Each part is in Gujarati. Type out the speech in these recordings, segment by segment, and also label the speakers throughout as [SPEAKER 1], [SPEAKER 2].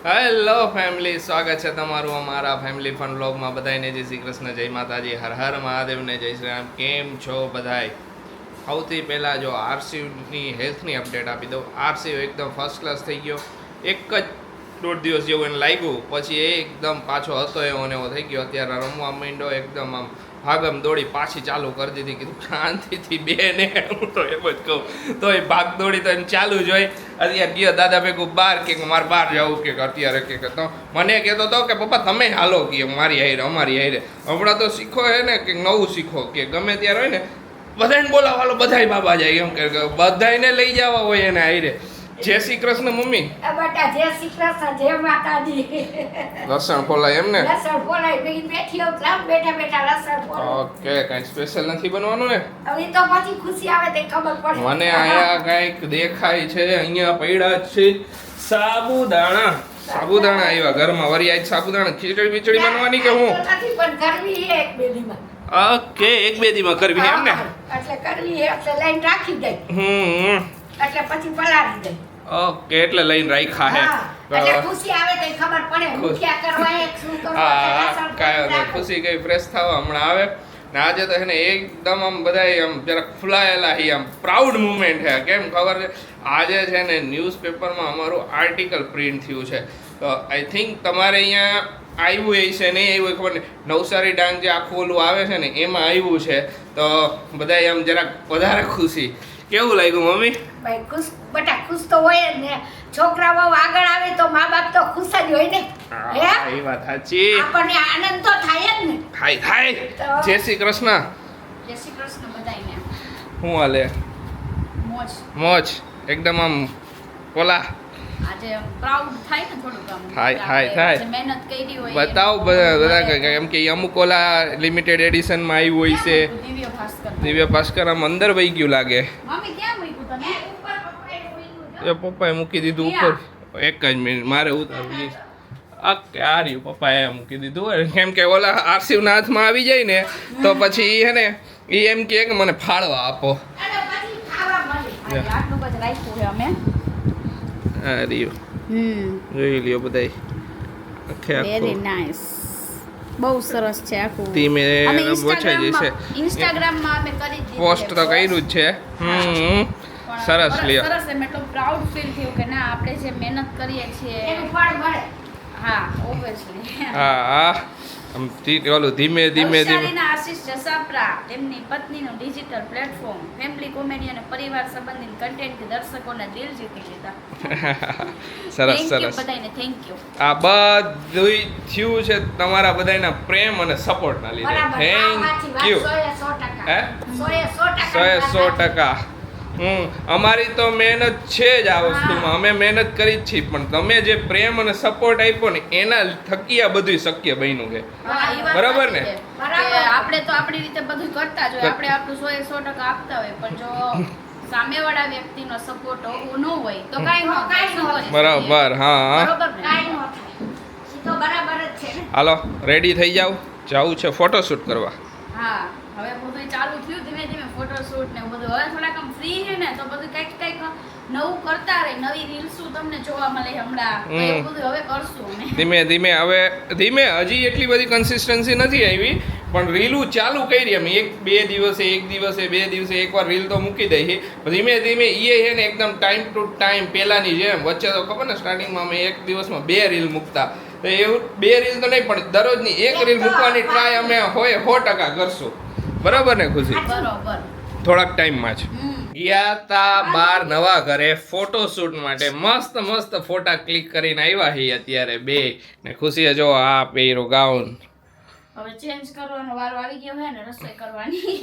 [SPEAKER 1] હેલો ફેમિલી, સ્વાગત છે તમારું અમારા ફેમિલી ફન વ્લોગમાં. બધાને જય શ્રી કૃષ્ણ, જય માતાજી, હર હર મહાદેવને જય શ્રી રામ. કેમ છો બધાય? સૌથી પહેલાં જો આરસીની હેલ્થની અપડેટ આપી દઉં. આરસી એકદમ ફર્સ્ટ ક્લાસ થઈ ગયો. એક જ દોઢ દિવસ જેવું એને લાગ્યું, પછી એ એકદમ પાછો હતો એવો ને એવો થઈ ગયો. અત્યારે રમવા માંડ્યો, એકદમ આમ ભાગમ દોડી પાછી ચાલુ કરી દીધી. કીધું શાંતિથી બે ને, હું તો એમ જ કહું. તો એ ભાગ દોડી તો એને ચાલુ જ હોય. અત્યારે ગયો દાદા ભેગું બહાર, કે મારે બહાર જવું, કે અત્યારે કે તો મને કહેતો હતો કે પપ્પા તમે હાલો, કે મારી હારે અમારી હારે. હમણાં તો શીખો હે ને, કે નવું શીખો, કે ગમે ત્યારે હોય ને બધાને બોલાવાલો, બધાય બાબા જાય, એમ કે બધાને લઈ જવા હોય એને હારે. જય શ્રી કૃષ્ણ મમ્મી.
[SPEAKER 2] બેટા જય શ્રી કૃષ્ણ, જય માતાજી.
[SPEAKER 1] લસણ ફોલાય એમ ને?
[SPEAKER 2] લસણ ફોલાય બેઠી હોત લાવ, બેઠા બેઠા લસણ ફોલાય.
[SPEAKER 1] ઓકે, કઈ સ્પેશિયલ નથી બનવાનું ને?
[SPEAKER 2] હવે તો પછી ખુશી આવે તે ખબર પડે.
[SPEAKER 1] મને અહીંયા કઈક દેખાય છે, અહીંયા પડ્યા છે સાબુદાણા. સાબુદાણા આવ્યા ઘરમાં. વરી આજ સાબુદાણા ખીચડી બીચડી બનવાની કે હું?
[SPEAKER 2] નથી પણ કરવી હે એક બે દીમાં.
[SPEAKER 1] ઓકે, એક બે દીમાં કરવી એમ ને?
[SPEAKER 2] એટલે કરવી હે એટલે લઈને રાખી દે. એટલે પછી પલાળી દે.
[SPEAKER 1] ઓકે, એટલે લઈને રાખ્યા હે.
[SPEAKER 2] એટલે ખુશી આવે તે ખબર પડે મુખ્યા કરવા એક શું કરવા.
[SPEAKER 1] હા, કાંઈ ખુશી ગઈ ફ્રેશ થવા હમણાં આવે. ને આજે તો છે ને એકદમ આમ બધાય આમ જરાક ફૂલાયેલા હી, આમ પ્રાઉડ મુમેન્ટ છે. કેમ ખબર છે? આજે છે ને ન્યૂઝપેપરમાં અમારું આર્ટિકલ પ્રિન્ટ થયું છે. તો આઈ થિંક તમારે અહીંયા આવ્યું એ છે નહીં આવ્યું ખબર નહીં. નવસારી ડાંગ જે આખું ઓલું આવે છે ને એમાં આવ્યું છે. તો બધાય આમ જરાક વધારે ખુશી. કેવું લાગ્યું મમ્મી?
[SPEAKER 2] ભાઈ ખુશ, બટા ખુશ તો હોય જ ને. છોકરાઓ આગળ આવે તો મા બાપ તો ખુશ જ હોય ને.
[SPEAKER 1] એ વાત સાચી.
[SPEAKER 2] આપણને આનંદ તો થાય જ ને.
[SPEAKER 1] થાય. જય શ્રી કૃષ્ણ.
[SPEAKER 2] જય શ્રી કૃષ્ણ બધાયને.
[SPEAKER 1] શું હાલે?
[SPEAKER 2] મોજ.
[SPEAKER 1] મોજ એકદમ આમ ઓલા
[SPEAKER 2] આજે પ્રાઉડ થાય ને થોડુંક આમ.
[SPEAKER 1] થાય.
[SPEAKER 2] જે મહેનત કરી હોય.
[SPEAKER 1] બતાવ બધા એમ કે અમુક ઓલા લિમિટેડ એડિશનમાં આવ્યું હોય છે.
[SPEAKER 2] દિવ્ય ભાસ્કર.
[SPEAKER 1] દિવ્ય ભાસ્કર આમ અંદર વહી ગયું લાગે.
[SPEAKER 2] મમ્મી ક્યાં મૂક્યું તમે? ઉપર પપ્પાએ મૂક્યું.
[SPEAKER 1] એ પપ્પાએ મૂકી દીધું ઉપર. એક જ મિનિટ મારે ઉતારવું. ઓકે, આ રહ્યું, પપ્પાએ મૂકી દીધું. કેમ કે ઓલા આરસીવના હાથમાં આવી જાય ને તો પછી હે ને એ એમ કે મને ફાળવા આપો.
[SPEAKER 2] અને પછી ખાવા મળે. આટલું બધું રાખ્યું છે અમે.
[SPEAKER 1] આ રહ્યું. જોઈ લ્યો બધાય.
[SPEAKER 3] Very nice. બહુ સરસ છે આખું.
[SPEAKER 1] ધીમે વચાઈ જશે.
[SPEAKER 3] ઇન્સ્ટાગ્રામમાં અમે કરી દીધું.
[SPEAKER 1] પોસ્ટ તો કર્યું જ છે. સરસ લ્યો.
[SPEAKER 3] સરસ એમ એટલું પ્રાઉડ ફીલ થયું કે ના આપણે જે મહેનત કરીએ છીએ
[SPEAKER 2] એનું ફળ મળે.
[SPEAKER 3] હા ઓબ્વિયસલી.
[SPEAKER 1] હા આમ ઓલું ધીમે
[SPEAKER 3] નવસારીના આશીષ જસાપરા તેમની પત્નીનું ડિજિટલ પ્લેટફોર્મ ફેમિલી કોમેડી અને પરિવાર સંબંધિત કન્ટેન્ટથી દર્શકોના દિલ જીતી લીધા.
[SPEAKER 1] સરસ.
[SPEAKER 3] બધાને થેન્ક યુ.
[SPEAKER 1] આ બધું થયું છે તમારા બધાના પ્રેમ અને સપોર્ટના લીધે. Thank you.
[SPEAKER 2] 100%
[SPEAKER 1] હે
[SPEAKER 2] 100%
[SPEAKER 1] અમારી તો મહેનત છે જ આ વસ્તુમાં. અમે મહેનત કરી જ છીએ, પણ તમે જે પ્રેમ અને સપોર્ટ આપ્યો ને એના થકી આ બધું શક્ય બન્યું છે. બરાબર ને?
[SPEAKER 3] આપણે તો આપણી રીતે બધું કરતા જ હોય. આપણે આપણું 100% આપતા હોય, પણ જો સામેવાળા વ્યક્તિનો સપોર્ટ ન હોય તો કાંઈ ન.
[SPEAKER 1] બરાબર. હા,
[SPEAKER 3] બરોબર ને?
[SPEAKER 2] કાંઈ ન થાય. ઈ તો બરાબર જ છે ને.
[SPEAKER 1] હાલો રેડી થઈ જાવ, જવું છે ફોટોશૂટ કરવા.
[SPEAKER 3] હા, હવે બધું ચાલુ થયું ધીમે ધીમે ફોટોશૂટ ને બધું. હવે થોડાક આમ ફ્રી છે ને તો બધું કંઈક નવું કરતા રહે. નવી રીલ્સો તમને જોવા મળે હમણાં. તો એ બધું હવે કરશું અમે.
[SPEAKER 1] ધીમે હજી એટલી બધી કન્સિસ્ટન્સી નથી આવી, પણ રીલું ચાલુ કરી અમે. એક દિવસે એકવાર રીલ તો મૂકી દઈએ. ધીમે એ છે ને એકદમ ટાઈમ ટુ ટાઈમ પહેલાની જેમ. વચ્ચે તો ખબર ને સ્ટાર્ટિંગમાં અમે એક દિવસમાં 2 રીલ મૂકતા. તો એવું 2 રીલ તો નહીં, પણ દરરોજની 1 રીલ મૂકવાની ટ્રાય અમે 100% કરશું. બરાબર ને ખુશી?
[SPEAKER 3] બરોબર.
[SPEAKER 1] થોડાક ટાઈમમાં જ ગયા તા બાર નવા ઘરે ફોટોશૂટ માટે. મસ્ત ફોટા ક્લિક કરીને આવ્યા છીએ અત્યારે બે. ને ખુશીએ જો આ પહેરો ગાઉન.
[SPEAKER 3] હવે ચેન્જ કરવાનો વારો આવી ગયો છે ને રસોઈ કરવાની.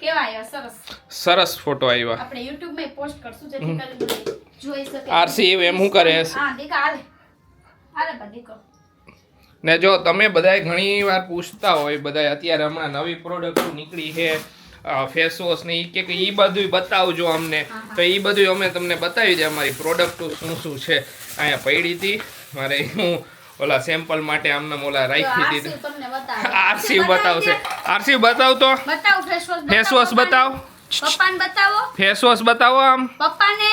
[SPEAKER 3] કેવા આવ્યા?
[SPEAKER 1] સરસ ફોટો આવ્યા.
[SPEAKER 3] આપણે YouTube માં પોસ્ટ કરશું જેથી કરીને બધા જોઈ શકે.
[SPEAKER 1] આરસી એમ હું કરે?
[SPEAKER 3] હા દીકા હાલે બા દીકો.
[SPEAKER 1] ને જો તમે બધાય ઘણી વાર પૂછતા હોય, બધાય અત્યારે હમણાં નવી પ્રોડક્ટ નીકળી છે ફેસ વોશ ને એ બધું બતાવજો અમને. તો એ બધું અમે તમને બતાવી દે અમારી પ્રોડક્ટ શું છે. અહીંયા પડી હતી મારે, હું ઓલા સેમ્પલ માટે આમને ઓલા રાખી હતી. આરસી બતાવશે. આરસી બતાવ તો.
[SPEAKER 3] બતાવ
[SPEAKER 1] ફેસ વોશ બતાવ.
[SPEAKER 3] પપ્પાને બતાવો.
[SPEAKER 1] ફેસ વોશ બતાવો. આમ
[SPEAKER 3] પપ્પાને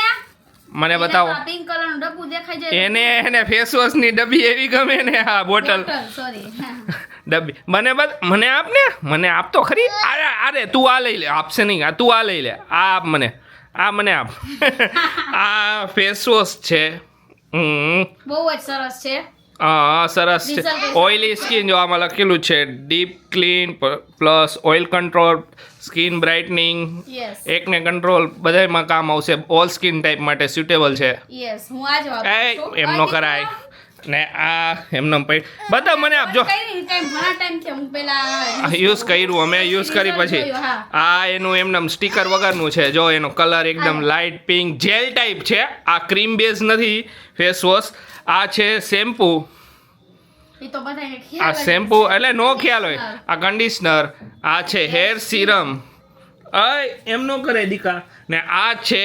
[SPEAKER 1] મને બતાવો
[SPEAKER 3] પિંક કલરનું ડબ્બુ દેખાય છે
[SPEAKER 1] એને ફેસ વોશની ડબ્બી એવી ગમે ને હા બોટલ
[SPEAKER 3] સોરી
[SPEAKER 1] ડબ્બી મને આપ ને મને આપ તો ખરી અરે તું આ લઈ લે આપશે નહીં તું આ લઈ લે આ આપ મને આપ આ ફેસ વોશ છે
[SPEAKER 3] બહુ જ સરસ છે
[SPEAKER 1] સરસ છે ઓઇલી સ્કિન જો આમાં લખેલું છે deep clean plus oil control skin brightening
[SPEAKER 3] yes
[SPEAKER 1] acne control બધામાં કામ આવશે ઓલ સ્કિન ટાઈપ માટે સુટેબલ છે
[SPEAKER 3] યસ હું આ જ વાપરું
[SPEAKER 1] એમ નો કરાય ને આ એમનો બધા મને આપજો
[SPEAKER 3] ઘણા ટાઈમ થી હું પેલા
[SPEAKER 1] યુઝ કર્યું અમે યુઝ કરી પછી આ એનું એમનામ સ્ટીકર વગરનું છે જો એનો કલર એકદમ લાઇટ પિંક જેલ ટાઈપ છે આ ક્રીમ બેઝ નથી ફેસ વોશ આ છે શેમ્પૂ આ શેમ્પૂ એટલે નો ખ્યાલ હોય આ કન્ડિશનર આ છે હેર સિરમ એમ નો કરે દીકા ને આ છે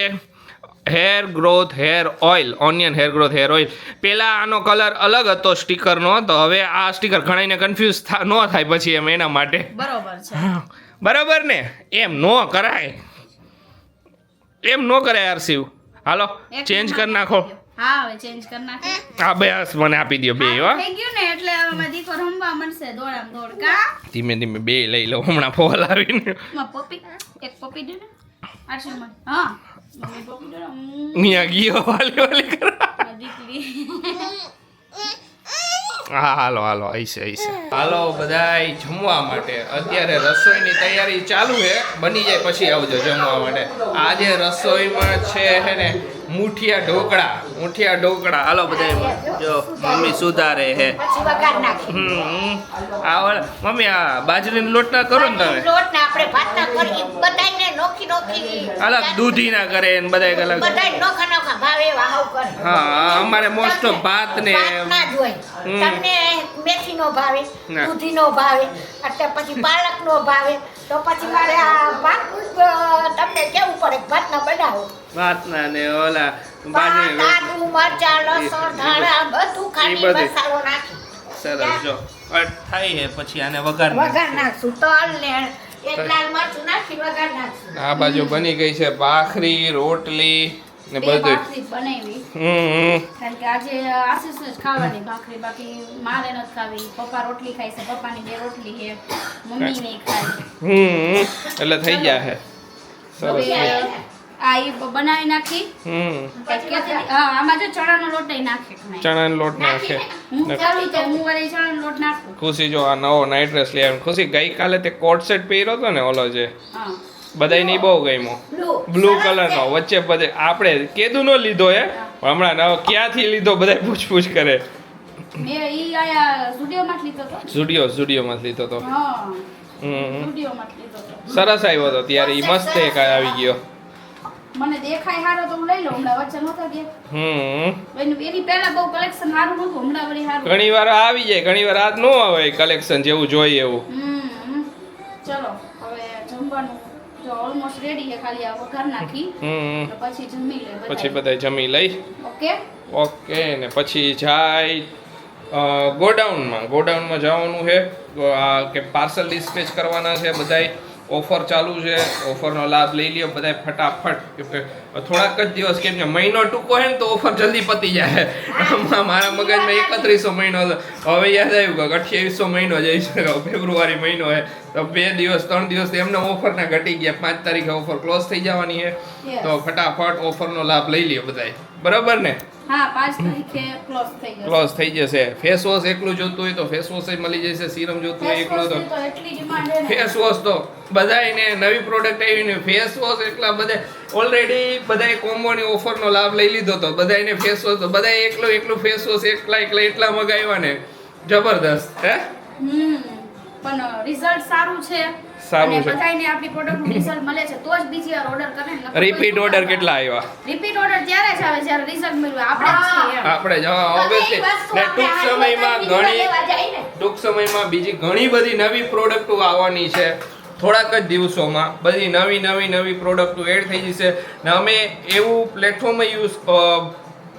[SPEAKER 1] hair growth hair oil onion hair growth hair oil પેલા આનો કલર અલગ હતો સ્ટીકરનો તો હવે આ સ્ટીકર ઘણાને કન્ફ્યુઝ ન થાય પછી એમ એના માટે
[SPEAKER 3] બરોબર છે
[SPEAKER 1] બરાબર ને એમ નો કરાય યાર શિવ હાલો ચેન્જ કરી નાખો
[SPEAKER 3] હા હવે ચેન્જ કરી નાખે
[SPEAKER 1] આ બસ મને આપી દો બે હો
[SPEAKER 3] થઈ ગયું ને એટલે હવે મારી દીકરો રમવા મળશે દોડામ દોડ કા
[SPEAKER 1] ધીમે બે લઈ લો હમણાં ફોલ આવીને
[SPEAKER 3] પપ્પી એક પપ્પી દે ને આશીર્વાદ હા મમ્મી પપ્પી દે
[SPEAKER 1] મિયા ગયો વાલી કરા
[SPEAKER 3] દીકરી
[SPEAKER 1] હા હાલો આઈશે હાલો બધાય જમવા માટે અત્યારે રસોઈની તૈયારી ચાલુ છે બની જાય પછી આવજો જમવા માટે આજે રસોઈમાં છે હે ને મુઠિયા ઢોકળા હાલો બધા જો મમ્મી સુધારે હે
[SPEAKER 2] પછી વઘાર નાખી
[SPEAKER 1] મમ્મી આ બાજરીનો લોટ ના કરો ને તમે
[SPEAKER 2] લોટ ને આપણે ભાત ના કરી બધાયને નોખી
[SPEAKER 1] અલગ દૂધી ના કરે ને બધાય અલગ
[SPEAKER 2] બધાય નોખા ભાવે એવા હાવ કરે
[SPEAKER 1] હા અમારે મોસ્ટ ઓફ ભાત ને
[SPEAKER 2] ના જ હોય તમને મેથી નો ભાવે દૂધી નો ભાવે એટલે પછી પાલક નો ભાવે તો પછી મારે આ ભાત તમને કેવું પડે ભાત ના બનાવો
[SPEAKER 1] ભાતના ને ઓલા
[SPEAKER 2] ભાત આદુ મરચાં લસણ ધાણા બધું ખાલી મસાલો નાખી
[SPEAKER 1] સરસ જો થાય હે પછી આને વઘાર
[SPEAKER 2] નાખશું તલ ને એક લાલ મરચું નાખી વઘાર નાખશું
[SPEAKER 1] આ બાજુ બની ગઈ છે ભાખરી રોટલી ને બધું
[SPEAKER 3] ભાખરી બનાવી કારણ કે આજે આશીષ ને જ ખાવાની ભાખરી બાકી મારે નથી ખાવી પપ્પા રોટલી ખાય છે પપ્પાની 2 રોટલી છે મમ્મી નહીં ખાય
[SPEAKER 1] એટલે થઈ ગયા હે સરસ
[SPEAKER 3] આ ઈ બનાવી નાખી આમાં જો ચણાનો લોટ નાખે
[SPEAKER 1] ચણાનો લોટ નાખે
[SPEAKER 3] હું ખાલી તો હું વળી ચણાનો લોટ નાખું
[SPEAKER 1] ખુશી જો આ નવો નાઇટ ડ્રેસ લઈ આવી ખુશી ગઈકાલે તે કોટ સેટ પહેર્યો હતો ને ઓલો જે બધાય નહીં બહુ ગમ્યો બ્લુ કલરનો વચ્ચે બધે આપણે કેદું નો લીધો હે હમણાં ક્યાંથી લીધો બધાય પૂછ કરે
[SPEAKER 3] મે ઈ આયા સ્ટુડિયોમાં લીધો તો
[SPEAKER 1] સ્ટુડિયોમાં લીધો તો
[SPEAKER 3] સ્ટુડિયોમાં લીધો તો
[SPEAKER 1] સરસ આવ્યો હતો ત્યારે ઈ મસ્ત એક આવી ગયો
[SPEAKER 3] મને દેખાય હારો તો હું લઈ લઉં હમણાં વચ્ચે નહોતા ગયા એની પહેલા બહુ કલેક્શન સારું નહોતું હમણાં વળી સારું
[SPEAKER 1] ઘણી વાર આવી જાય ઘણી વાર આજ નો આવે કલેક્શન જેવું જોઈએ એવું
[SPEAKER 3] ચલો હવે જમવાનું જો ઓલમોસ્ટ રેડી છે ખાલી આ વઘાર નાખી પછી જમી લે
[SPEAKER 1] પછી બધા જમી લઈ ઓકે ને પછી જાય ગોડાઉનમાં જવાનું છે કે પાર્સલ ડિસ્પેચ કરવાના છે બધાય ઓફર ચાલુ છે ઓફરનો લાભ લઈ લ્યો બધાય ફટાફટ થોડાક જ દિવસ કેમ કે મહિનો ટૂંકો છે ને તો ઓફર જલ્દી પતી જાય મારા મગજમાં 3100 મહિનો હવે યાદ આવ્યું કે 2800 મહિનો જઈ શકે ફેબ્રુઆરી મહિનો છે તો 2 દિવસ 3 દિવસ એમને ઓફરના ઘટી ગયા 5 તારીખે ઓફર ક્લોઝ થઈ જવાની છે તો ફટાફટ ઓફરનો લાભ લઈ લ્યો બધાય બરાબર ને
[SPEAKER 3] હા 5 તારીખે
[SPEAKER 1] ક્લોઝ થઈ જશે ફેસ વોશ એકલું જોતું હોય તો ફેસ વોશ મળી જશે સીરમ જોતું હોય એકલું તો ફેસ વોશ તો બધાયને નવી પ્રોડક્ટ આવી ને ફેસ વોશ એકલા બધા ઓલરેડી બધાય કોમ્બોની ઓફરનો લાભ લઈ લીધો તો બધાયને ફેસ વોશ તો બધાય એકલું ફેસ વોશ એકલા એટલા મગાવ્યા ને જબરદસ્ત હે
[SPEAKER 3] પણ રિઝલ્ટ સારું છે બધાયને આપણી પ્રોડક્ટનું રિઝલ્ટ મળે છે તો જ બીજી વાર ઓર્ડર કરે ને
[SPEAKER 1] રિપીટ ઓર્ડર કેટલા આવ્યા
[SPEAKER 3] રિપીટ ઓર્ડર ત્યારે જ આવે જ્યારે રિઝલ્ટ મળ્યું
[SPEAKER 1] આપણે જ ઓબ્વિયસલી ટૂંક સમયમાં બીજી ઘણી બધી નવી પ્રોડક્ટો આવવાની છે થોડાક જ દિવસોમાં બધી નવી પ્રોડક્ટો એડ થઈ જશે ને અમે એવું પ્લેટફોર્મ યુઝ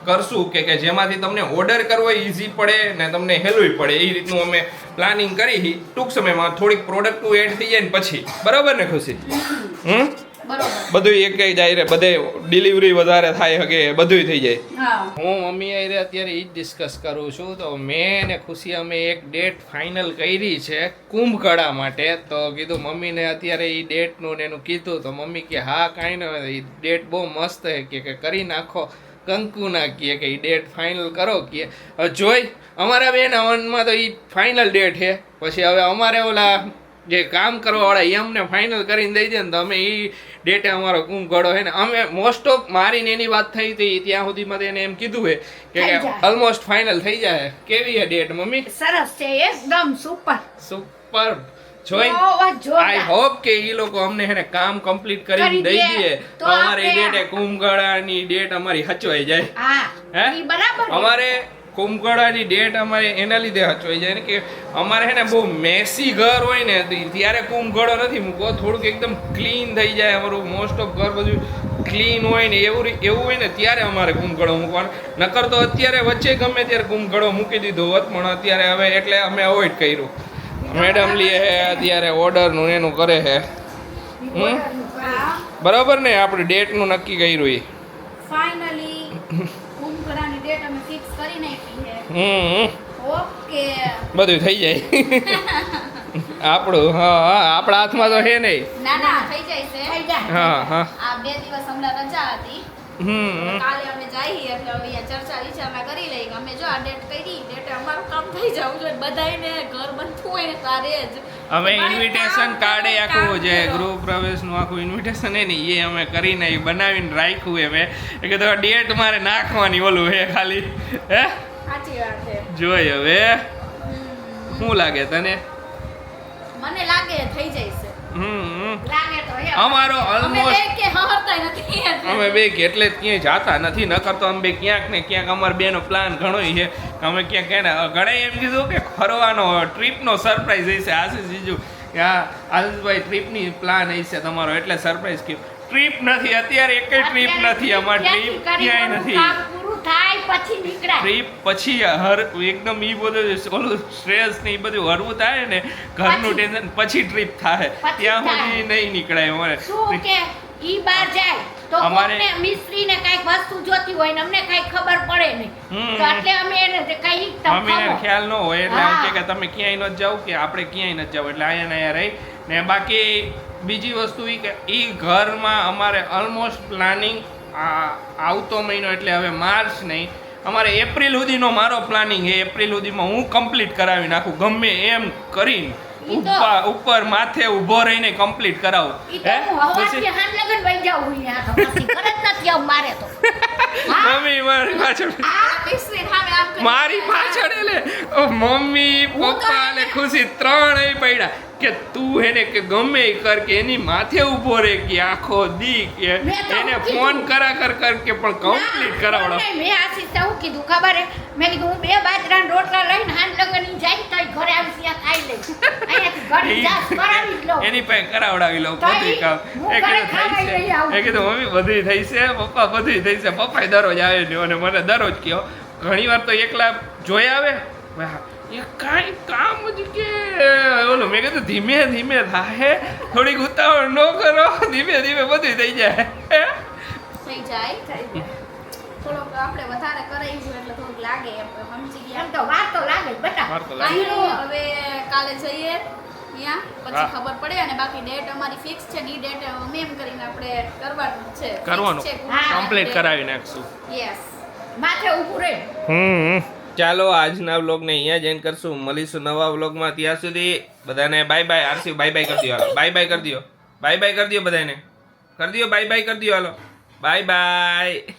[SPEAKER 1] કરશું કે જેમાંથી તમને ઓર્ડર કરવો ઈઝી પડે ને તમને હેલુય પડે એ રીતનું અમે પ્લાનિંગ કરી ટૂંક સમયમાં થોડીક પ્રોડક્ટો એડ થઈ જાય ને પછી બરાબર ને ખુશી
[SPEAKER 3] બરોબર
[SPEAKER 1] બધું એક એક જાય રે, બધે ડિલિવરી વધારે થાય હકે, બધું થઈ જાય.
[SPEAKER 3] હા
[SPEAKER 1] હું મમ્મી આઈ અત્યારે એ જ ડિસ્કસ કરું છું. તો મેં ને ખુશી અમે એક ડેટ ફાઇનલ કરી છે કુંભકળા માટે. તો કીધું મમ્મીને અત્યારે એ ડેટનું ને એનું કીધું તો મમ્મી કે હા કાંઈ ન, એ ડેટ બહુ મસ્ત છે કે કરી નાખો, કંકુ ના કહે કે એ ડેટ ફાઇનલ કરો કે હવે જોઈ અમારા બેન અવનમાં તો એ ફાઇનલ ડેટ છે. પછી હવે અમારે ઓલા જે કામ કરવાવાળા એમને ફાઇનલ કરીને દઈ દે ને તો અમે એ ડેટે અમારો કુંભકળો છે ને અમે મોસ્ટ ઓફ મારીને એની વાત થઈ હતી ત્યાં સુધીમાં એને એમ કીધું છે
[SPEAKER 2] થઈ
[SPEAKER 1] કે
[SPEAKER 2] જાય.
[SPEAKER 1] ઓલમોસ્ટ ફાઇનલ થઈ જાય. કેવી છે ડેટ મમ્મી?
[SPEAKER 2] સરસ છે એકદમ સુપર
[SPEAKER 1] સુપર. જોઈ
[SPEAKER 2] જોરદાર.
[SPEAKER 1] આઈ હોપ કે એ લોકો અમને હે ને કામ કમ્પ્લીટ કરીને
[SPEAKER 2] કરી
[SPEAKER 1] દઈ
[SPEAKER 2] દે.
[SPEAKER 1] દે
[SPEAKER 2] તો
[SPEAKER 1] તો અમારી
[SPEAKER 2] આપણે-
[SPEAKER 1] ડેટે કુંભકળાની ડેટ અમારી હચવાઈ જાય.
[SPEAKER 2] હા
[SPEAKER 1] હે?
[SPEAKER 2] ઈ બરાબર છે.
[SPEAKER 1] અમારે કુંભકળાની ડેટ અમારે એના લીધે હચવાઈ જાય ને કે અમારે હે ને બહુ મેસી ઘર હોય ને ત્યારે કુંભકળો નથી મૂકવો. થોડુંક એકદમ ક્લીન થઈ જાય અમારું મોસ્ટ ઓફ ઘર બધું ક્લીન હોય ને એવું હોય ને ત્યારે અમારે કુંભકળો મૂકવાનો. નકર તો અત્યારે વચ્ચે ગમે ત્યારે કુંભકળો મૂકી દીધો હોત પણ અત્યારે હવે એટલે અમે અવોઇડ કર્યું. મેડમ લે હે અત્યારે ઓર્ડરનું એનું કરે છે. બરાબર ને આપણે ડેટનું નક્કી કર્યું એ.
[SPEAKER 3] ફાઇનલી કુંભકળાની ડેટ અમે ફિક્સ કરી નાખી છે. ઓકે
[SPEAKER 1] બધું થઈ જાય આપણું. હા આપણા હાથમાં તો છે નહીં.
[SPEAKER 3] ના ના થઈ જાય છે
[SPEAKER 2] થઈ જાય.
[SPEAKER 1] હા હા
[SPEAKER 3] આ 2 દિવસ હમણાં રજા હતી કાલે અમે જઈએ એટલે હવે અહીંયા ચર્ચા વિચારણા કરી લઈએ કે અમે જો આ ડેટ કરી ડેટે અમારું કામ થઈ જવું જોઈએ બધાયને ઘર બનતું હોય ને તારે જ
[SPEAKER 1] અમે ઇન્વિટેશન કાર્ડે આખું જે ગૃહ પ્રવેશનું આખું ઇન્વિટેશન હે ને એ અમે કરીને એ બનાવીને રાખ્યું અમે કે તો ડેટ મારે નાખવાની ઓલું હે ખાલી. હે
[SPEAKER 3] સાચી વાત છે
[SPEAKER 1] જોઈ હવે શું લાગે તને?
[SPEAKER 3] મને લાગે થઈ જશે
[SPEAKER 2] લાગે તો હે.
[SPEAKER 1] અમારો
[SPEAKER 3] અમે
[SPEAKER 1] ઓલમોસ્ટ
[SPEAKER 3] બે કે હહરતાય નથી
[SPEAKER 1] અમે બે એટલે જ ક્યાંય જાતા નથી. નકર તો અમે બે ક્યાંક ને ક્યાંક અમાર બેનો પ્લાન ઘણો છે. અમે ક્યાંક એને ઘણા એમ કીધું કે ફરવાનો ટ્રીપનો સરપ્રાઈઝ હશે. આશીષ જીજુ હા આશીષભાઈ ટ્રીપની પ્લાન હશે તમારો એટલે સરપ્રાઈઝ કીધું. ટ્રીપ નથી અત્યારે એકેય ટ્રીપ નથી અમારી. ટ્રીપ ક્યાંય નથી.
[SPEAKER 2] કામ પૂરું થાય પછી નીકળાય.
[SPEAKER 1] ટ્રીપ પછી એકદમ ઈ બધું ઓલું સ્ટ્રેસ ને ઈ બધું હરવું થાય ને ઘરનું
[SPEAKER 2] પછી.
[SPEAKER 1] ટેન્શન પછી ટ્રીપ થાય.
[SPEAKER 2] પછી
[SPEAKER 1] ત્યાં
[SPEAKER 2] થાય.
[SPEAKER 1] સુધી નહીં નીકળાય અમારે.
[SPEAKER 2] શું કે ઈ બહાર જાય તો
[SPEAKER 1] અમારે-
[SPEAKER 2] કોકને મિસ્ત્રીને કાંઈક વસ્તુ જોતી હોય ને અમને કાંઈ ખબર પડે નહીં. તો એટલે અમે એને કઈ
[SPEAKER 1] મમ્મીને ખ્યાલ ન હોય એટલે આમ
[SPEAKER 2] હા.
[SPEAKER 1] કે તમે ક્યાંય ન જાવ કે આપણે ક્યાંય ન જાવ એટલે અહીંયા ને અહીંયા રહી ને બાકી બીજી વસ્તુ એ કે એ ઘરમાં અમારે ઓલમોસ્ટ પ્લાનિંગ આવતો મહિનો એટલે હવે માર્ચ નહીં અમારે એપ્રિલ સુધીનો મારો પ્લાનિંગ છે. એપ્રિલ સુધીમાં હું કમ્પ્લીટ કરાવી નાખું ગમે એમ કરીને
[SPEAKER 2] ઈ તો-
[SPEAKER 1] ઉપર માથે ઊભો રહીને કમ્પ્લીટ કરાવું.
[SPEAKER 2] ઈ તો હું હવારથી હાંજ લગન વઈ જાઉં અહીંયા તો પછી ઘરે જ નથી આવું મારે તો. હા?
[SPEAKER 1] મમ્મી મારી પાછળ
[SPEAKER 3] મિસ્ત્રી સામે આમ કરી
[SPEAKER 1] મારી પાછળ એટલે મમ્મી પપ્પા અને ખુશી ત્રણેય પડ્યા કે તું એને કે ગમે ઈ કર કે એની માથે ઊભો રહે કે આખો દી કે
[SPEAKER 2] મેં તો
[SPEAKER 1] એને
[SPEAKER 2] કીધું.
[SPEAKER 1] ફોન કર કે પણ કમ્પ્લીટ કરાવડો.
[SPEAKER 2] ના, મેં આશીષને શું કીધું ખબર હે? મેં કીધું હું 2 બાજરાના રોટલા લઈને હાંજ લગન ઈ જાય તો ઈ ઘરે આવીશ ત્યાં ખાઈ લઈશ. અહીંયાથી ઘરે જાસ કરાવી જ લઉં.
[SPEAKER 1] એની પાસે કરાવડાવી લઉં
[SPEAKER 2] તો
[SPEAKER 1] બધું
[SPEAKER 2] ઈ
[SPEAKER 1] કામ.
[SPEAKER 2] હું
[SPEAKER 1] એ
[SPEAKER 2] ઘરે
[SPEAKER 1] કીધું
[SPEAKER 2] ખાવા
[SPEAKER 1] થઈ
[SPEAKER 2] લઈ આવું.
[SPEAKER 1] છે. એ કીધું મમ્મી બધી થઈ છે પપ્પા બધી થઈ છે. પપ્પા દરરોજ આવે છે અને મને દરરોજ કહો ઘણી વાર તો એકલા જોઈ આવે એ કાંઈ કામ જ કે ઓલું મેં કીધું ધીમે ધીમે થાય થોડીક ઉતાવળ ન કરો ધીમે ધીમે બધું થઈ જાય.
[SPEAKER 3] થઈ જાય થોડોક આપણે વધારે કરાવીશું એટલે થોડુંક લાગે એમ સમજી ગયા
[SPEAKER 2] એમ તો વાર તો લાગે જ બેટા.
[SPEAKER 1] વાર તો લાગે.
[SPEAKER 3] કાંઈ નહીં, હવે કાલે જઈએ ત્યાં પછી
[SPEAKER 1] હા.
[SPEAKER 3] ખબર પડે અને બાકી ડેટ અમારી ફિક્સ છે ને ઈ ડેટ અમે એમ કરીને આપણે કરવાનું જ છે
[SPEAKER 1] કરવાનું. કમ્પ્લીટ કરાવી નાખશું.
[SPEAKER 3] યસ
[SPEAKER 2] માથે ઊભું રહે.
[SPEAKER 1] ચાલો આજના વ્લોગને અહીંયા જ એન્ડ કરશું. મળીશું નવા વ્લોગમાં. ત્યાં સુધી બધાને bye bye. RC bye bye કરી દો હાલો. બાય બાય કરી દો. બાય બાય કરી દો બધાને. કરી દો બાય બાય કરી દો હાલો. Bye bye.